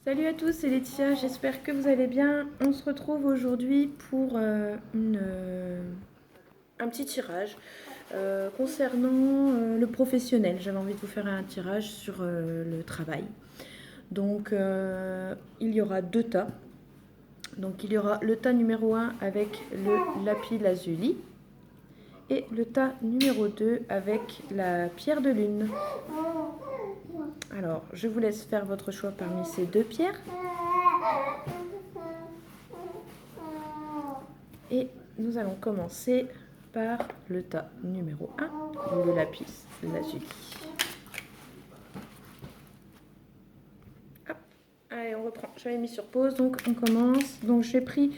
Salut à tous, c'est Laetitia, j'espère que vous allez bien. On se retrouve aujourd'hui pour un petit tirage concernant le professionnel. J'avais envie de vous faire un tirage sur le travail. Donc il y aura deux tas. Donc il y aura le tas numéro 1 avec le lapis lazuli et le tas numéro 2 avec la pierre de lune. Alors, je vous laisse faire votre choix parmi ces deux pierres. Et nous allons commencer par le tas numéro 1, le lapis lazuli. Hop, allez, on reprend. J'avais mis sur pause, donc on commence. Donc j'ai pris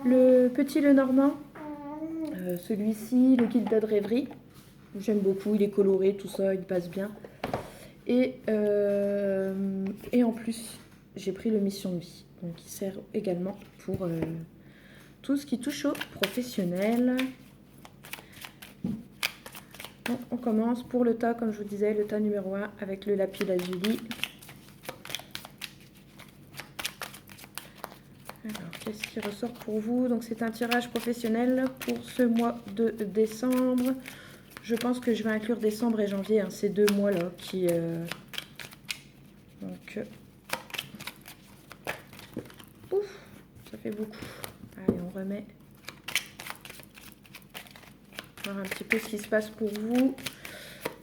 le petit Lenormand, celui-ci, le Gilded Rêverie. J'aime beaucoup, il est coloré, tout ça, il passe bien. Et en plus, j'ai pris le Mission de vie, donc qui sert également pour tout ce qui touche au professionnel. Donc, on commence pour le tas, comme je vous disais, le tas numéro 1 avec le lapis lazuli. Alors, qu'est-ce qui ressort pour vous? Donc, c'est un tirage professionnel pour ce mois de décembre. Je pense que je vais inclure décembre et janvier, hein, ces deux mois-là qui... Donc, ouf, ça fait beaucoup. Allez, on remet. Voir un petit peu ce qui se passe pour vous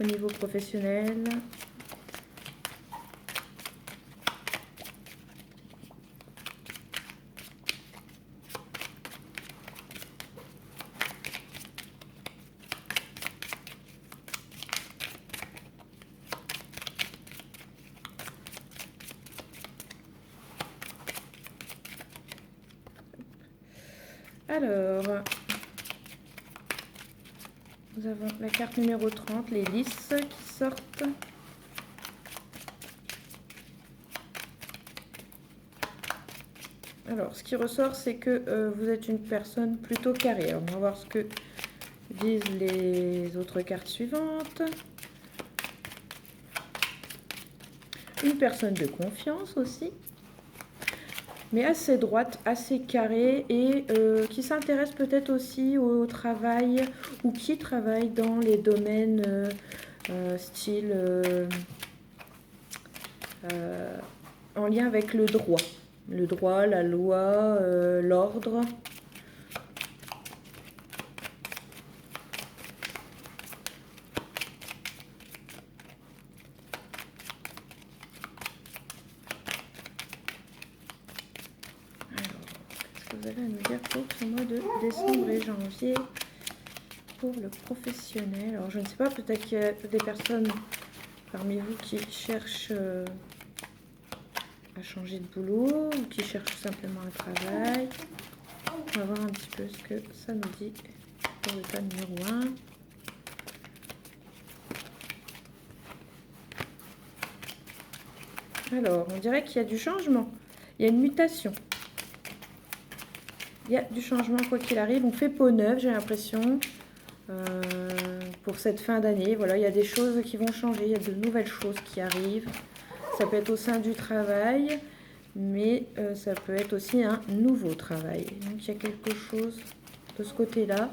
au niveau professionnel. Alors, nous avons la carte numéro 30, les lys qui sortent. Alors, ce qui ressort, c'est que vous êtes une personne plutôt carrée. Alors, on va voir ce que disent les autres cartes suivantes. Une personne de confiance aussi, mais assez droite, assez carrée et qui s'intéresse peut-être aussi au travail ou qui travaille dans les domaines style en lien avec le droit. Le droit, la loi, l'ordre. Vous allez nous dire pour ce mois de décembre et janvier pour le professionnel. Alors je ne sais pas, peut-être qu'il y a des personnes parmi vous qui cherchent à changer de boulot ou qui cherchent simplement un travail. On va voir un petit peu ce que ça nous dit pour le tas numéro 1. Alors, on dirait qu'il y a du changement, il y a une mutation. Il y a du changement quoi qu'il arrive. On fait peau neuve, j'ai l'impression, pour cette fin d'année. Voilà, il y a des choses qui vont changer, il y a de nouvelles choses qui arrivent. Ça peut être au sein du travail, mais ça peut être aussi un nouveau travail. Donc il y a quelque chose de ce côté-là.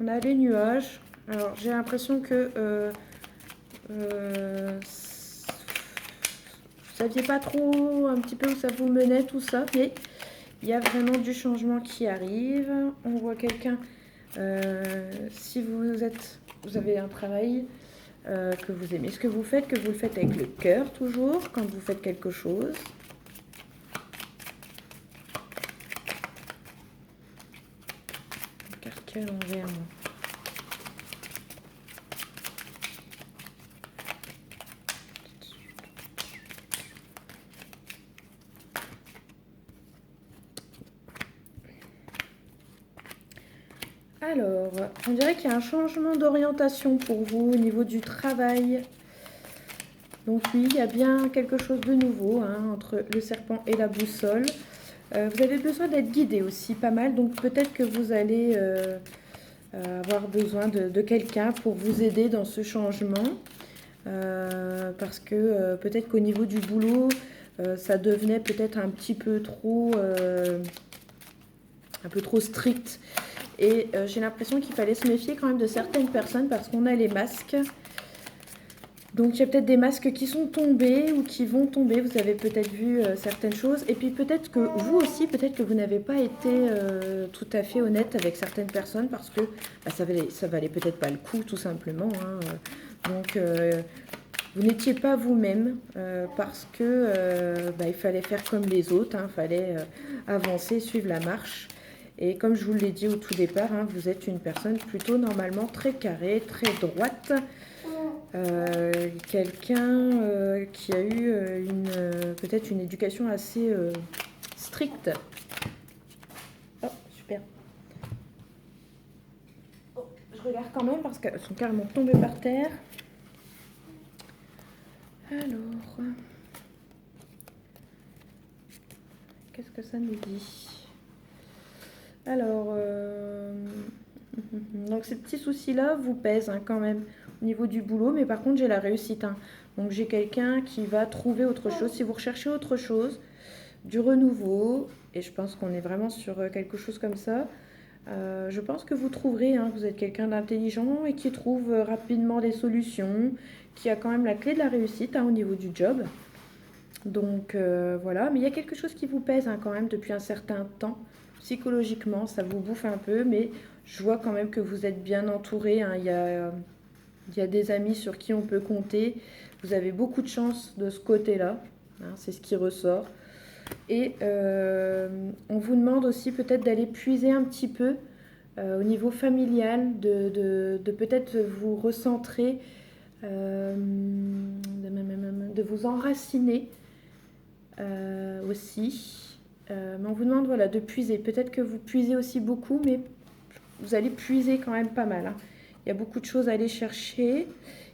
On a les nuages. Alors j'ai l'impression que vous saviez pas trop un petit peu où ça vous menait tout ça, mais il y a vraiment du changement qui arrive. On voit quelqu'un, si vous avez un travail que vous aimez ce que vous faites, que vous le faites avec le cœur toujours quand vous faites quelque chose. Carte quelle envers moi. Alors, on dirait qu'il y a un changement d'orientation pour vous au niveau du travail. Donc oui, il y a bien quelque chose de nouveau entre le serpent et la boussole. Vous avez besoin d'être guidé aussi pas mal, donc peut-être que vous allez avoir besoin de quelqu'un pour vous aider dans ce changement. parce que peut-être qu'au niveau du boulot, ça devenait peut-être un peu trop strict. Et j'ai l'impression qu'il fallait se méfier quand même de certaines personnes parce qu'on a les masques. Donc il y a peut-être des masques qui sont tombés ou qui vont tomber, vous avez peut-être vu certaines choses. Et puis peut-être que vous aussi, peut-être que vous n'avez pas été tout à fait honnête avec certaines personnes parce que ça valait peut-être pas le coup tout simplement. Donc vous n'étiez pas vous-même parce que il fallait faire comme les autres, il fallait avancer, suivre la marche. Et comme je vous l'ai dit au tout départ, vous êtes une personne plutôt normalement très carrée, très droite. Quelqu'un qui a eu peut-être une éducation assez stricte. Oh, super. Oh, je regarde quand même parce qu'elles sont carrément tombées par terre. Alors, qu'est-ce que ça nous dit? Alors, donc ces petits soucis-là vous pèsent quand même au niveau du boulot, mais par contre j'ai la réussite. Donc j'ai quelqu'un qui va trouver autre chose. Si vous recherchez autre chose, du renouveau, et je pense qu'on est vraiment sur quelque chose comme ça, je pense que vous trouverez. Vous êtes quelqu'un d'intelligent et qui trouve rapidement des solutions, qui a quand même la clé de la réussite au niveau du job. Donc voilà, mais il y a quelque chose qui vous pèse quand même depuis un certain temps. Psychologiquement, ça vous bouffe un peu, mais je vois quand même que vous êtes bien entouré. Il y a des amis sur qui on peut compter. Vous avez beaucoup de chance de ce côté-là. C'est ce qui ressort. Et on vous demande aussi peut-être d'aller puiser un petit peu au niveau familial, de peut-être vous recentrer, de vous enraciner aussi. Mais on vous demande voilà, de puiser. Peut-être que vous puisez aussi beaucoup, mais vous allez puiser quand même pas mal. Il y a beaucoup de choses à aller chercher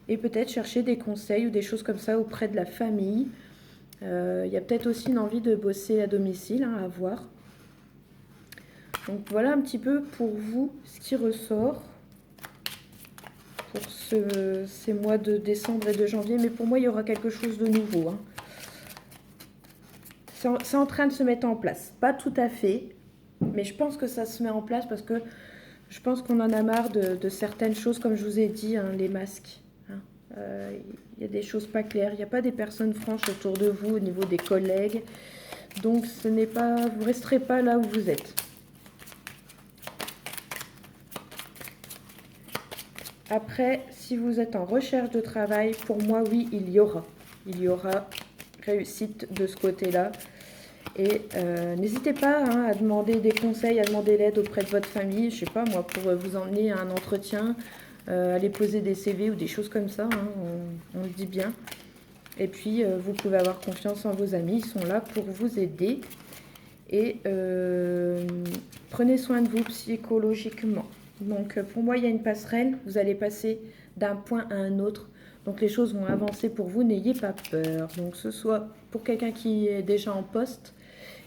et peut-être chercher des conseils ou des choses comme ça auprès de la famille. Il y a peut-être aussi une envie de bosser à domicile à voir. Donc voilà un petit peu pour vous ce qui ressort pour ces mois de décembre et de janvier. Mais pour moi, il y aura quelque chose de nouveau. C'est en train de se mettre en place. Pas tout à fait, mais je pense que ça se met en place parce que je pense qu'on en a marre de certaines choses, comme je vous ai dit, les masques. Il y a des choses pas claires, il n'y a pas des personnes franches autour de vous au niveau des collègues. Donc vous ne resterez pas là où vous êtes. Après, si vous êtes en recherche de travail, pour moi, oui, il y aura réussite de ce côté-là. Et n'hésitez pas à demander des conseils, à demander l'aide auprès de votre famille, je sais pas moi, pour vous emmener à un entretien, aller poser des CV ou des choses comme ça, on le dit bien. Et puis vous pouvez avoir confiance en vos amis, ils sont là pour vous aider. Et prenez soin de vous psychologiquement. Donc pour moi, il y a une passerelle, vous allez passer d'un point à un autre. Donc les choses vont avancer pour vous, n'ayez pas peur. Donc ce soit pour quelqu'un qui est déjà en poste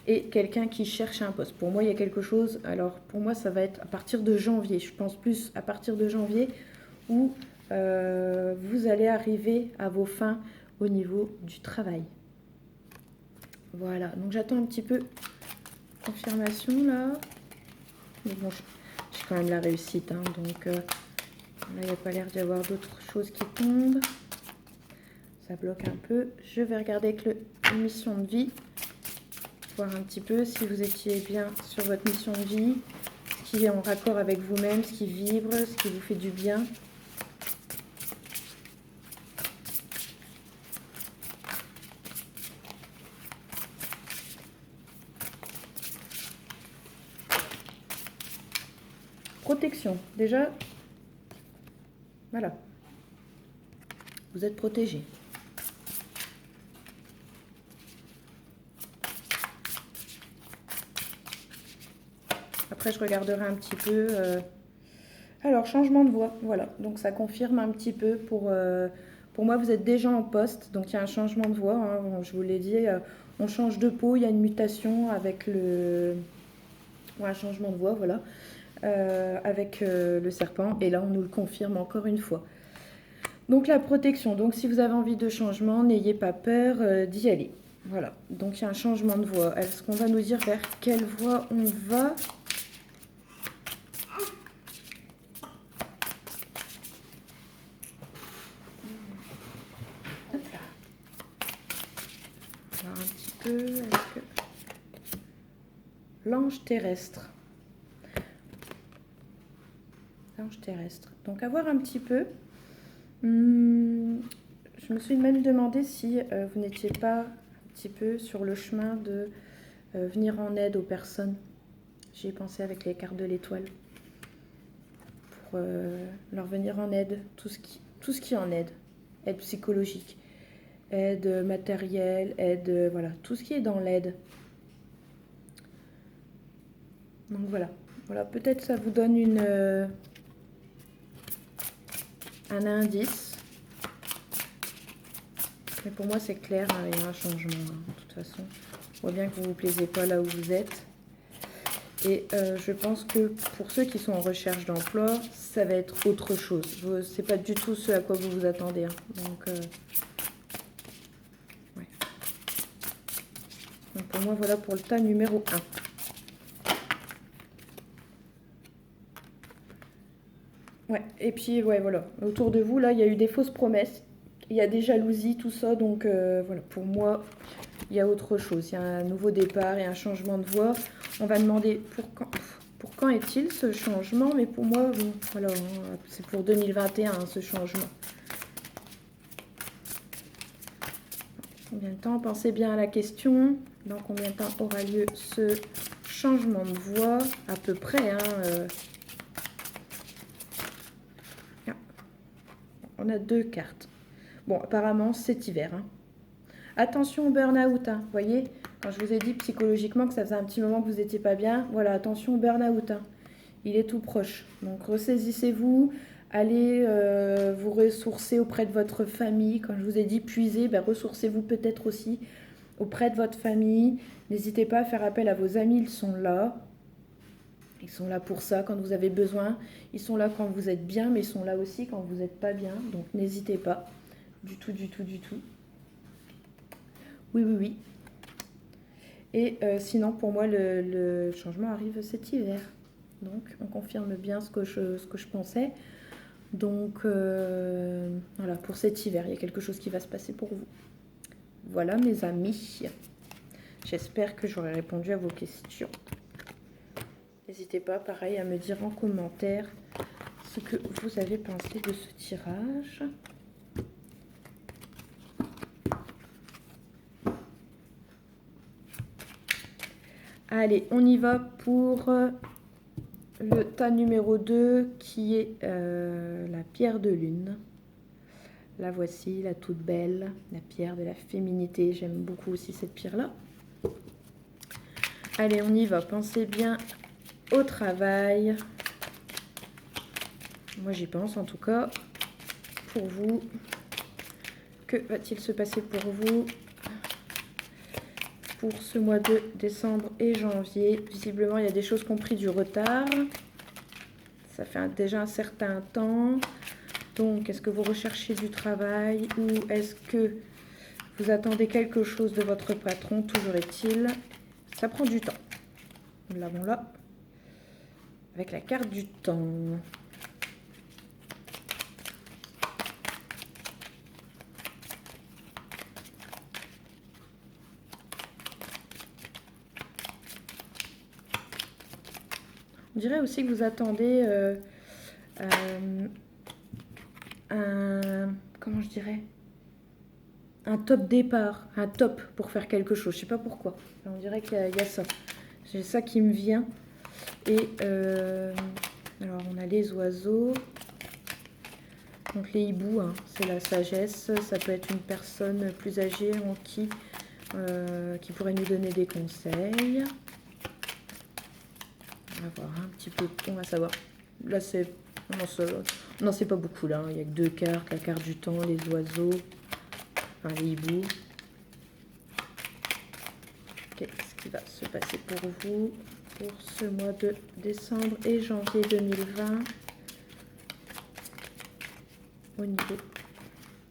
et quelqu'un qui cherche un poste. Pour moi, il y a quelque chose, alors pour moi, ça va être à partir de janvier. Je pense plus à partir de janvier où vous allez arriver à vos fins au niveau du travail. Voilà, donc j'attends un petit peu confirmation là. Mais bon, j'ai quand même la réussite, donc là, il n'y a pas l'air d'y avoir d'autres choses qui tombent. Ça bloque un peu. Je vais regarder avec la mission de vie. Voir un petit peu si vous étiez bien sur votre mission de vie, ce qui est en raccord avec vous-même, ce qui vibre, ce qui vous fait du bien. Protection, déjà, voilà, vous êtes protégé. Après, je regarderai un petit peu. Alors, changement de voix, voilà. Donc, ça confirme un petit peu pour moi, vous êtes déjà en poste. Donc, il y a un changement de voix. Je vous l'ai dit, on change de peau. Il y a une mutation avec un changement de voix, voilà. Avec le serpent. Et là, on nous le confirme encore une fois. Donc la protection, donc si vous avez envie de changement, n'ayez pas peur d'y aller. Voilà, donc il y a un changement de voie. Est-ce qu'on va nous dire vers quelle voie on va? Hop là. On va voir un petit peu avec l'ange terrestre. L'ange terrestre. Donc à voir un petit peu. Je me suis même demandé si vous n'étiez pas un petit peu sur le chemin de venir en aide aux personnes. J'y ai pensé avec les cartes de l'étoile. Pour leur venir en aide, tout ce qui est en aide. Aide psychologique, aide matérielle, aide, voilà, tout ce qui est dans l'aide. Donc voilà, peut-être ça vous donne un indice. Mais pour moi c'est clair, hein, il y a un changement, hein, de toute façon. On voit bien que vous ne vous plaisez pas là où vous êtes. Et je pense que pour ceux qui sont en recherche d'emploi, ça va être autre chose. C'est pas du tout ce à quoi vous vous attendez. Hein. Donc pour moi, voilà pour le tas numéro 1. Ouais, et puis voilà. Autour de vous, là, il y a eu des fausses promesses. Il y a des jalousies, tout ça. Donc voilà, pour moi, il y a autre chose. Il y a un nouveau départ et un changement de voie. On va demander pour quand est-il ce changement? Mais pour moi, bon, voilà, hein, c'est pour 2021 hein, ce changement. Combien de temps? Pensez bien à la question. Dans combien de temps aura lieu ce changement de voie? À peu près. Hein, On a 2 cartes. Bon, apparemment, c'est hiver. Hein. Attention au burn-out. Hein. Vous voyez, quand je vous ai dit psychologiquement que ça faisait un petit moment que vous n'étiez pas bien, voilà, attention au burn-out. Hein. Il est tout proche. Donc, ressaisissez-vous. Allez vous ressourcer auprès de votre famille. Quand je vous ai dit puiser, ben, ressourcez-vous peut-être aussi auprès de votre famille. N'hésitez pas à faire appel à vos amis, ils sont là. Ils sont là pour ça quand vous avez besoin. Ils sont là quand vous êtes bien, mais ils sont là aussi quand vous n'êtes pas bien. Donc n'hésitez pas. Du tout, du tout, du tout. Oui, oui, oui. Et sinon, pour moi, le changement arrive cet hiver. Donc, on confirme bien ce que je pensais. Donc, voilà, pour cet hiver, il y a quelque chose qui va se passer pour vous. Voilà, mes amis. J'espère que j'aurai répondu à vos questions. N'hésitez pas, pareil, à me dire en commentaire ce que vous avez pensé de ce tirage. Allez, on y va pour le tas numéro 2 qui est la pierre de lune. La voici, la toute belle, la pierre de la féminité. J'aime beaucoup aussi cette pierre-là. Allez, on y va. Pensez bien au travail. Moi, j'y pense en tout cas. Pour vous, que va-t-il se passer pour vous pour ce mois de décembre et janvier? Visiblement, il y a des choses qui ont pris du retard. Ça fait déjà un certain temps. Donc, est-ce que vous recherchez du travail ou est-ce que vous attendez quelque chose de votre patron? Toujours est-il, ça prend du temps. Nous l'avons là, avec la carte du temps. On dirait aussi que vous attendez comment je dirais, un top départ, un top pour faire quelque chose. Je sais pas pourquoi. On dirait qu'il y a ça. J'ai ça qui me vient. Et alors on a les oiseaux. Donc les hiboux, hein, c'est la sagesse. Ça peut être une personne plus âgée en qui pourrait nous donner des conseils. On va voir un petit peu, on va savoir. Là, on n'en sait pas beaucoup là. Il n'y a que 2 cartes, la carte du temps, les oiseaux, enfin les hiboux. Qu'est-ce qui va se passer pour vous pour ce mois de décembre et janvier 2020 au niveau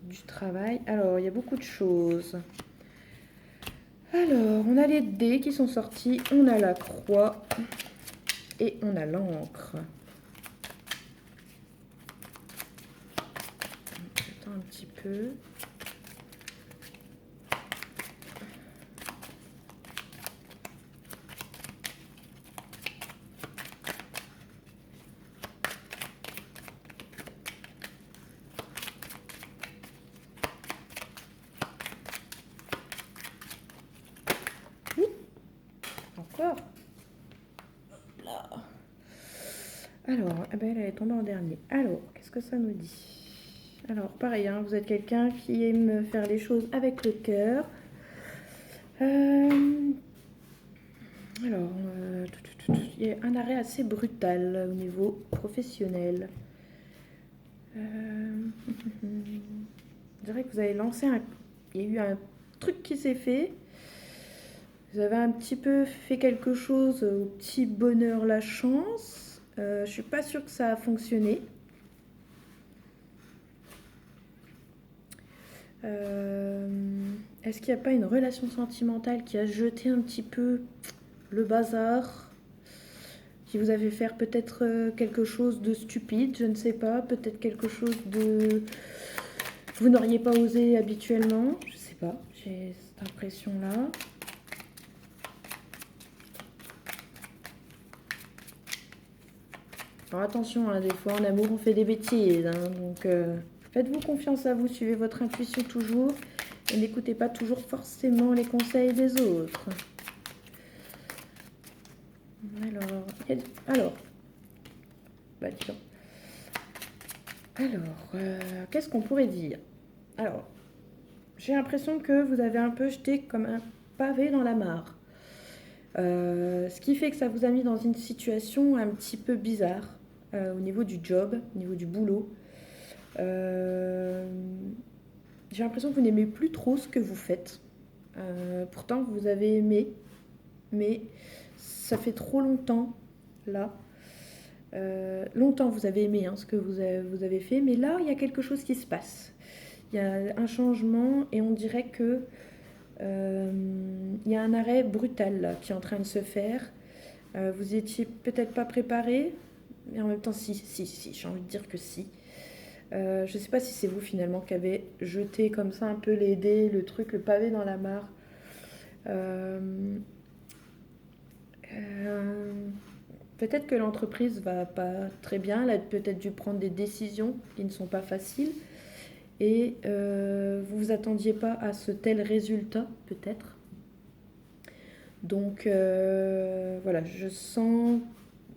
du travail. Alors, il y a beaucoup de choses. Alors, on a les dés qui sont sortis, on a la croix et on a l'encre. J'attends un petit peu. Encore. Là. Alors, eh ben, elle est tombée en dernier. Alors, qu'est-ce que ça nous dit? Alors, pareil, hein, vous êtes quelqu'un qui aime faire les choses avec le cœur. Alors, il y a un arrêt assez brutal au niveau professionnel. Je dirais que vous avez lancé un... Il y a eu un truc qui s'est fait. Vous avez un petit peu fait quelque chose au petit bonheur, la chance. Je suis pas sûre que ça a fonctionné. Est-ce qu'il n'y a pas une relation sentimentale qui a jeté un petit peu le bazar, qui vous a fait faire peut-être quelque chose de stupide, je ne sais pas, peut-être quelque chose de que vous n'auriez pas osé habituellement, je sais pas, j'ai cette impression-là. Alors attention, hein, des fois en amour on fait des bêtises, hein, donc faites-vous confiance à vous, suivez votre intuition toujours et n'écoutez pas toujours forcément les conseils des autres. Alors, bah dis donc. Alors, qu'est-ce qu'on pourrait dire? Alors, j'ai l'impression que vous avez un peu jeté comme un pavé dans la mare. Ce qui fait que ça vous a mis dans une situation un petit peu bizarre au niveau du job, au niveau du boulot. J'ai l'impression que vous n'aimez plus trop ce que vous faites. Pourtant, vous avez aimé, mais ça fait trop longtemps, là. Longtemps, vous avez aimé ce que vous avez fait, mais là, il y a quelque chose qui se passe. Il y a un changement et on dirait que il y a un arrêt brutal là, qui est en train de se faire. Vous étiez peut-être pas préparé, mais en même temps, si, j'ai envie de dire que si. Je ne sais pas si c'est vous finalement qui avez jeté comme ça un peu les dés, le truc, le pavé dans la mare. Peut-être que l'entreprise va pas très bien, elle a peut-être dû prendre des décisions qui ne sont pas faciles et vous vous attendiez pas à ce tel résultat peut-être. Donc voilà, je sens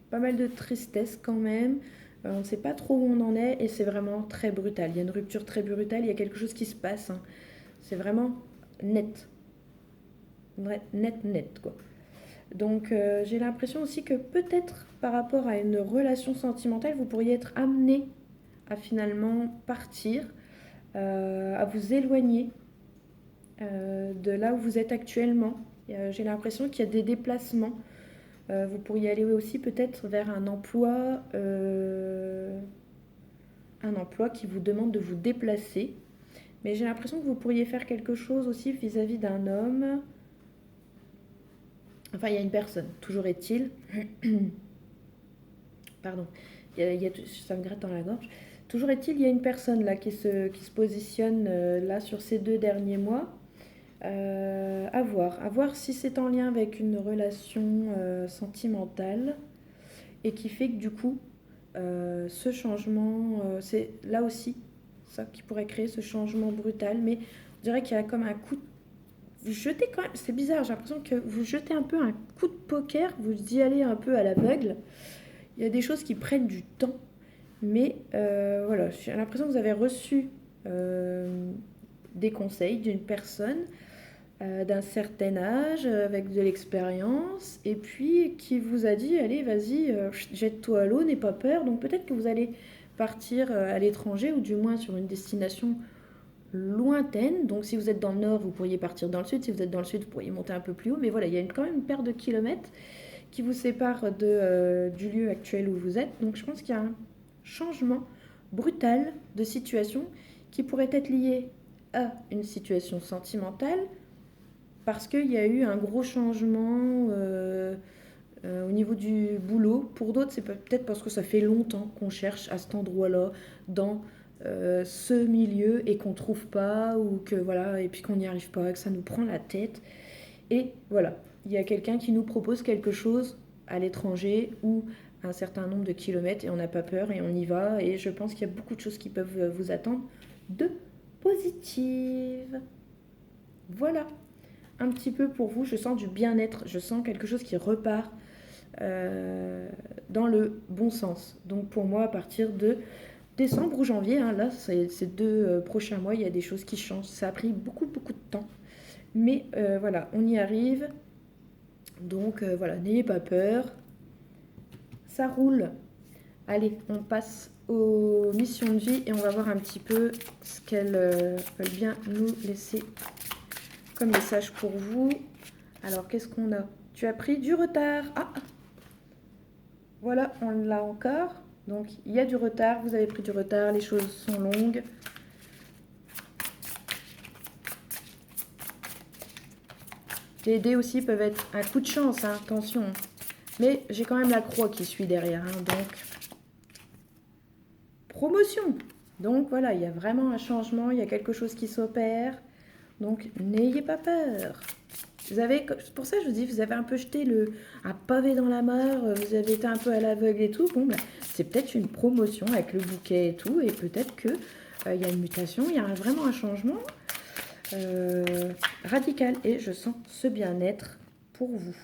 pas mal de tristesse quand même. On ne sait pas trop où on en est et c'est vraiment très brutal. Il y a une rupture très brutale, il y a quelque chose qui se passe, hein. C'est vraiment net. Net, quoi. Donc j'ai l'impression aussi que peut-être par rapport à une relation sentimentale, vous pourriez être amené à finalement partir, à vous éloigner de là où vous êtes actuellement. J'ai l'impression qu'il y a des déplacements. Vous pourriez aller aussi peut-être vers un emploi qui vous demande de vous déplacer. Mais j'ai l'impression que vous pourriez faire quelque chose aussi vis-à-vis d'un homme. Enfin, il y a une personne, toujours est-il. Pardon, ça me gratte dans la gorge. Toujours est-il, il y a une personne là qui se positionne là sur ces 2 derniers mois. À voir si c'est en lien avec une relation sentimentale et qui fait que du coup, ce changement, c'est là aussi ça qui pourrait créer ce changement brutal. Mais on dirait qu'il y a comme un coup de... Vous jetez quand même, c'est bizarre, j'ai l'impression que vous jetez un peu un coup de poker, vous y allez un peu à l'aveugle. Il y a des choses qui prennent du temps, mais voilà, j'ai l'impression que vous avez reçu des conseils d'une personne d'un certain âge, avec de l'expérience, et puis qui vous a dit, allez, vas-y, jette-toi à l'eau, n'aie pas peur. Donc peut-être que vous allez partir à l'étranger, ou du moins sur une destination lointaine. Donc si vous êtes dans le nord, vous pourriez partir dans le sud. Si vous êtes dans le sud, vous pourriez monter un peu plus haut. Mais voilà, il y a quand même une paire de kilomètres qui vous sépare du lieu actuel où vous êtes. Donc je pense qu'il y a un changement brutal de situation qui pourrait être lié à une situation sentimentale parce qu'il y a eu un gros changement au niveau du boulot. Pour d'autres, c'est peut-être parce que ça fait longtemps qu'on cherche à cet endroit-là, dans ce milieu, et qu'on ne trouve pas, ou que voilà, et puis qu'on n'y arrive pas, que ça nous prend la tête. Et voilà, il y a quelqu'un qui nous propose quelque chose à l'étranger ou un certain nombre de kilomètres et on n'a pas peur et on y va. Et je pense qu'il y a beaucoup de choses qui peuvent vous attendre de positives. Voilà, un petit peu pour vous. Je sens du bien-être, je sens quelque chose qui repart dans le bon sens. Donc pour moi, à partir de décembre ou janvier, hein, là, ces 2 prochains mois, il y a des choses qui changent. Ça a pris beaucoup, beaucoup de temps. Mais voilà, on y arrive. Donc voilà, n'ayez pas peur. Ça roule. Allez, on passe aux missions de vie et on va voir un petit peu ce qu'elles veulent bien nous laisser comme message pour vous. Alors, qu'est-ce qu'on a? Tu as pris du retard. Ah, voilà, on l'a encore. Donc, il y a du retard. Vous avez pris du retard. Les choses sont longues. Les dés aussi peuvent être un coup de chance, hein, attention. Mais j'ai quand même la croix qui suit derrière, hein, donc promotion. Donc voilà, il y a vraiment un changement, il y a quelque chose qui s'opère. Donc n'ayez pas peur. Vous avez, pour ça je vous dis, vous avez un peu jeté un pavé dans la mare, vous avez été un peu à l'aveugle et tout. Bon, ben, c'est peut-être une promotion avec le bouquet et tout, et peut-être que il y a une mutation, il y a vraiment un changement radical. Et je sens ce bien-être pour vous.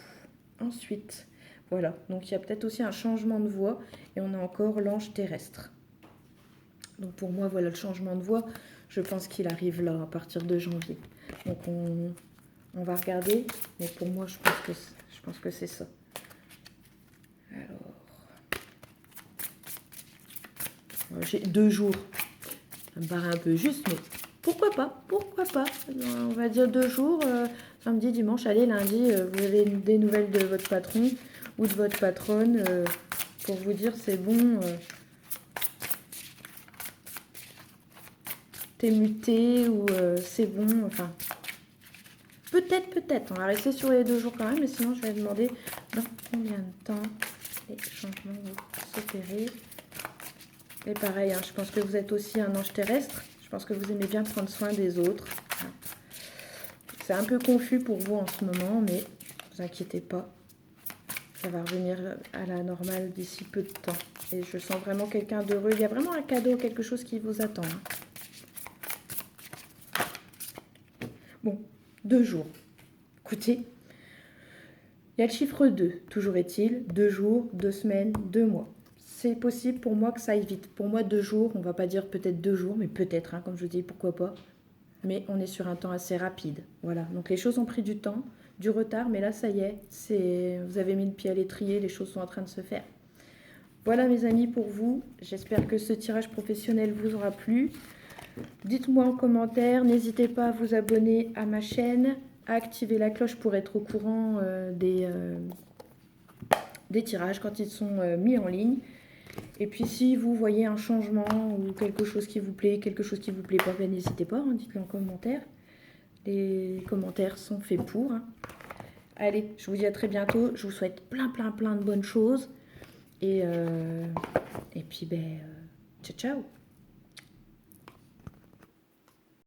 Ensuite, voilà, donc il y a peut-être aussi un changement de voie, et on a encore l'ange terrestre. Donc pour moi, voilà le changement de voie. Je pense qu'il arrive là, à partir de janvier. Donc on va regarder, mais pour moi, je pense que c'est ça. Alors, j'ai 2 jours. Ça me paraît un peu juste, mais pourquoi pas? Pourquoi pas? On va dire 2 jours, samedi, dimanche, allez, lundi, vous avez des nouvelles de votre patron ou de votre patronne pour vous dire c'est bon, t'es muté ou c'est bon, enfin... Peut-être, on va rester sur les 2 jours quand même, mais sinon je vais demander dans combien de temps les changements vont s'opérer. Et pareil, hein, je pense que vous êtes aussi un ange terrestre, je pense que vous aimez bien prendre soin des autres. C'est un peu confus pour vous en ce moment, mais ne vous inquiétez pas, ça va revenir à la normale d'ici peu de temps. Et je sens vraiment quelqu'un d'heureux, il y a vraiment un cadeau, quelque chose qui vous attend. Hein. Bon, 2 jours. Écoutez, il y a le chiffre 2, toujours est-il, 2 jours, 2 semaines, 2 mois. C'est possible pour moi que ça aille vite. Pour moi, 2 jours, on va pas dire peut-être 2 jours, mais peut-être, hein, comme je vous dis, pourquoi pas. Mais on est sur un temps assez rapide. Voilà, donc les choses ont pris du temps, du retard, mais là, ça y est, vous avez mis le pied à l'étrier, les choses sont en train de se faire. Voilà mes amis pour vous, j'espère que ce tirage professionnel vous aura plu. Dites-moi en commentaire, n'hésitez pas à vous abonner à ma chaîne, à activer la cloche pour être au courant des tirages quand ils sont mis en ligne. Et puis si vous voyez un changement ou quelque chose qui vous plaît, quelque chose qui vous plaît pas, ben, n'hésitez pas, hein, dites-le en commentaire. Les commentaires sont faits pour. Hein. Allez, je vous dis à très bientôt, je vous souhaite plein de bonnes choses. Et puis, ciao ciao.